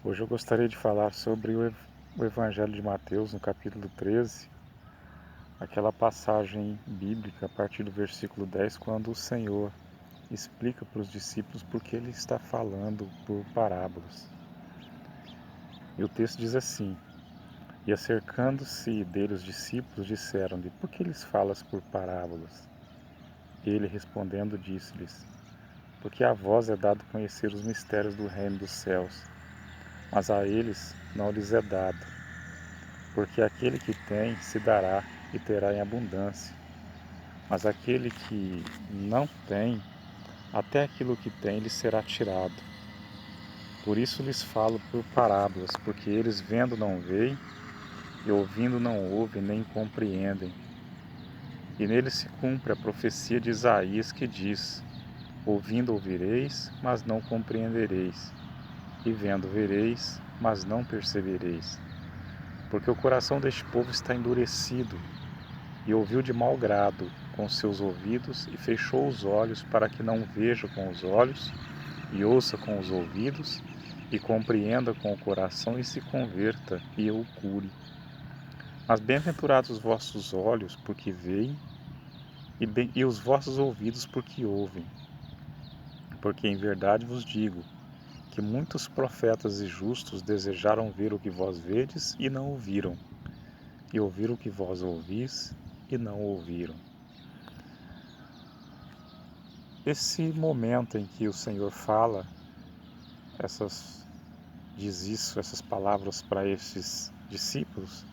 Hoje eu gostaria de falar sobre o Evangelho de Mateus, no capítulo 13, aquela passagem bíblica a partir do versículo 10, quando o Senhor explica para os discípulos por que ele está falando por parábolas. E o texto diz assim: E acercando-se dele os discípulos, disseram-lhe: Por que lhes falas por parábolas? Ele respondendo disse-lhes: Porque a vós é dado conhecer os mistérios do reino dos céus, mas a eles não lhes é dado. Porque aquele que tem se dará e terá em abundância, mas aquele que não tem, até aquilo que tem lhe será tirado. Por isso lhes falo por parábolas, porque eles vendo não veem, e ouvindo não ouvem nem compreendem. E nele se cumpre a profecia de Isaías que diz: Ouvindo ouvireis, mas não compreendereis, e vendo vereis, mas não percebereis. Porque o coração deste povo está endurecido, e ouviu de mau grado com seus ouvidos, e fechou os olhos, para que não veja com os olhos, e ouça com os ouvidos, e compreenda com o coração, e se converta, e eu o cure. Mas bem-aventurados os vossos olhos, porque veem, e os vossos ouvidos, porque ouvem. Porque em verdade vos digo, que muitos profetas e justos desejaram ver o que vós vedes, e não ouviram, e ouvir o que vós ouvis, e não ouviram. Esse momento em que o Senhor fala, essas palavras para esses discípulos,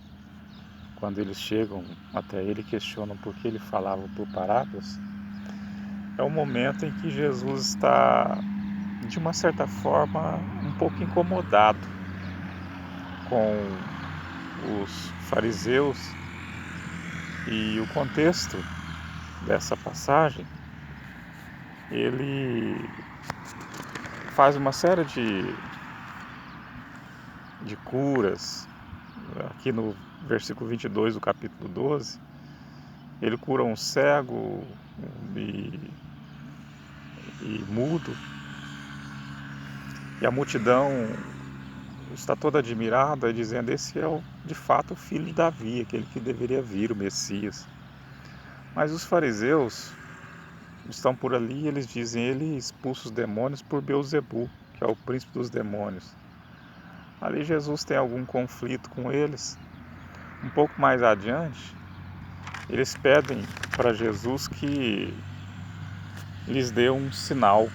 quando eles chegam até ele e questionam por que ele falava por parábolas, é o momento em que Jesus está, de uma certa forma, um pouco incomodado com os fariseus, e o contexto dessa passagem, ele faz uma série de curas. Aqui no versículo 22 do capítulo 12, ele cura um cego e mudo, e a multidão está toda admirada, dizendo: esse é de fato o filho de Davi, aquele que deveria vir, o Messias. Mas os fariseus estão por ali e eles dizem: ele expulsa os demônios por Beelzebu, que é o príncipe dos demônios. Ali Jesus tem algum conflito com eles. Um pouco mais adiante, eles pedem para Jesus que lhes dê um sinal.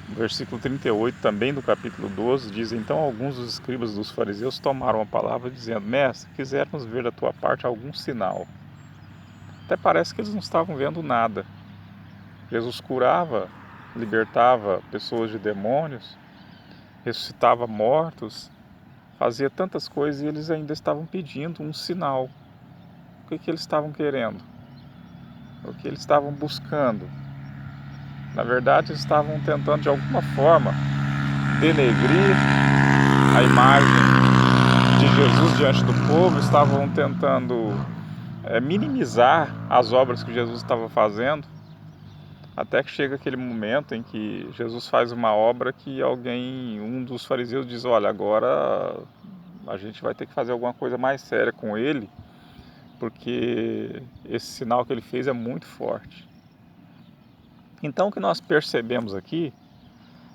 No versículo 38, também do capítulo 12, diz: Então alguns dos escribas dos fariseus tomaram a palavra, dizendo: Mestre, quisermos ver da tua parte algum sinal. Até parece que eles não estavam vendo nada. Jesus curava, libertava pessoas de demônios, ressuscitava mortos, fazia tantas coisas, e eles ainda estavam pedindo um sinal. O que eles estavam querendo? O que eles estavam buscando? Na verdade, eles estavam tentando de alguma forma denegrir a imagem de Jesus diante do povo, estavam tentando minimizar as obras que Jesus estava fazendo, até que chega aquele momento em que Jesus faz uma obra que um dos fariseus diz: olha, agora a gente vai ter que fazer alguma coisa mais séria com ele, porque esse sinal que ele fez é muito forte. Então o que nós percebemos aqui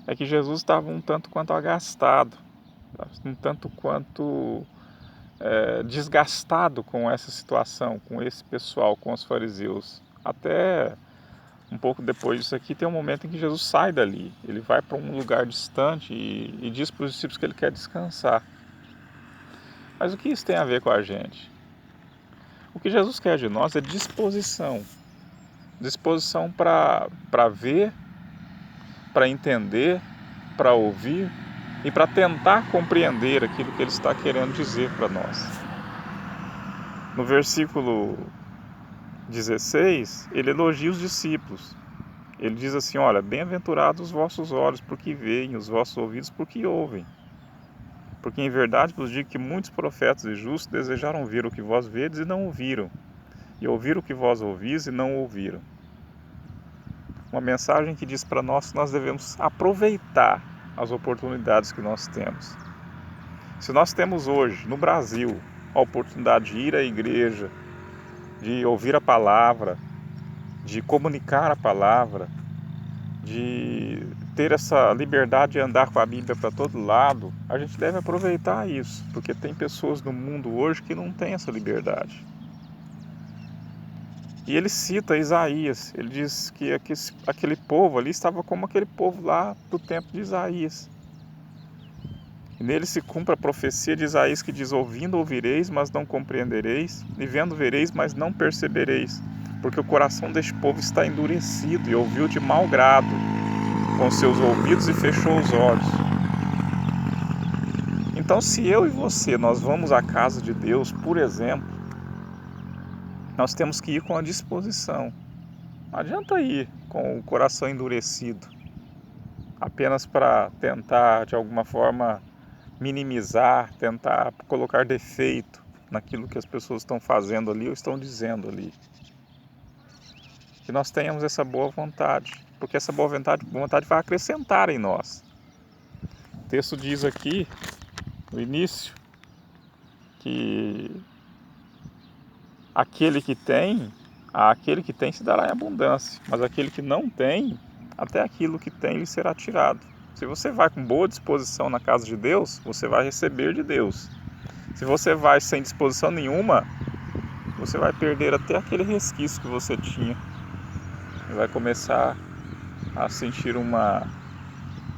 é que Jesus estava um tanto quanto agastado, um tanto quanto desgastado com essa situação, com esse pessoal, com os fariseus. Até um pouco depois disso aqui, tem um momento em que Jesus sai dali. Ele vai para um lugar distante e diz para os discípulos que ele quer descansar. Mas o que isso tem a ver com a gente? O que Jesus quer de nós é disposição. Disposição para ver, para entender, para ouvir e para tentar compreender aquilo que ele está querendo dizer para nós. No versículo 16, ele elogia os discípulos. Ele diz assim: olha, bem-aventurados os vossos olhos porque veem, os vossos ouvidos porque ouvem. Porque em verdade vos digo que muitos profetas e justos desejaram ver o que vós vedes e não ouviram, e ouvir o que vós ouvis e não ouviram. Uma mensagem que diz para nós que nós devemos aproveitar as oportunidades que nós temos. Se nós temos hoje, no Brasil, a oportunidade de ir à igreja, de ouvir a palavra, de comunicar a palavra, de ter essa liberdade de andar com a Bíblia para todo lado, a gente deve aproveitar isso, porque tem pessoas no mundo hoje que não têm essa liberdade. E ele cita Isaías, ele diz que aquele povo ali estava como aquele povo lá do tempo de Isaías. E nele se cumpre a profecia de Isaías que diz: ouvindo ouvireis, mas não compreendereis, e vendo vereis, mas não percebereis, porque o coração deste povo está endurecido e ouviu de mau grado com seus ouvidos e fechou os olhos. Então, se eu e você, nós vamos à casa de Deus, por exemplo, nós temos que ir com a disposição. Não adianta ir com o coração endurecido, apenas para tentar, de alguma forma, minimizar, tentar colocar defeito naquilo que as pessoas estão fazendo ali ou estão dizendo ali. Que nós tenhamos essa boa vontade, porque essa boa vontade vai acrescentar em nós. O texto diz aqui, no início, que aquele que tem se dará em abundância, mas aquele que não tem, até aquilo que tem lhe será tirado. Se você vai com boa disposição na casa de Deus, você vai receber de Deus. Se você vai sem disposição nenhuma, você vai perder até aquele resquício que você tinha. E vai começar a sentir uma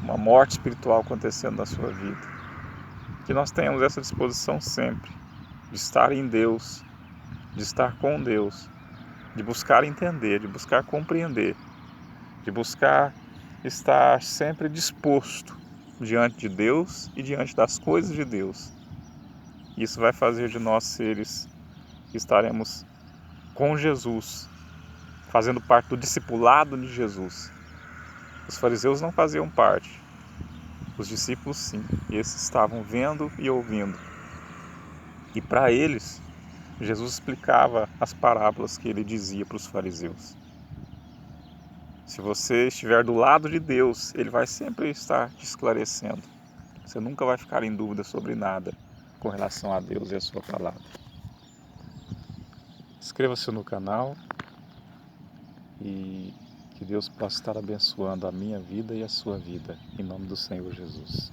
morte espiritual acontecendo na sua vida. Que nós tenhamos essa disposição sempre, de estar em Deus, de estar com Deus, de buscar entender, de buscar compreender, de buscar estar sempre disposto diante de Deus e diante das coisas de Deus. Isso vai fazer de nós seres que estaremos com Jesus, fazendo parte do discipulado de Jesus. Os fariseus não faziam parte, os discípulos sim, e esses estavam vendo e ouvindo. E para eles, Jesus explicava as parábolas que ele dizia para os fariseus. Se você estiver do lado de Deus, Ele vai sempre estar te esclarecendo. Você nunca vai ficar em dúvida sobre nada com relação a Deus e a sua palavra. Inscreva-se no canal e que Deus possa estar abençoando a minha vida e a sua vida, em nome do Senhor Jesus.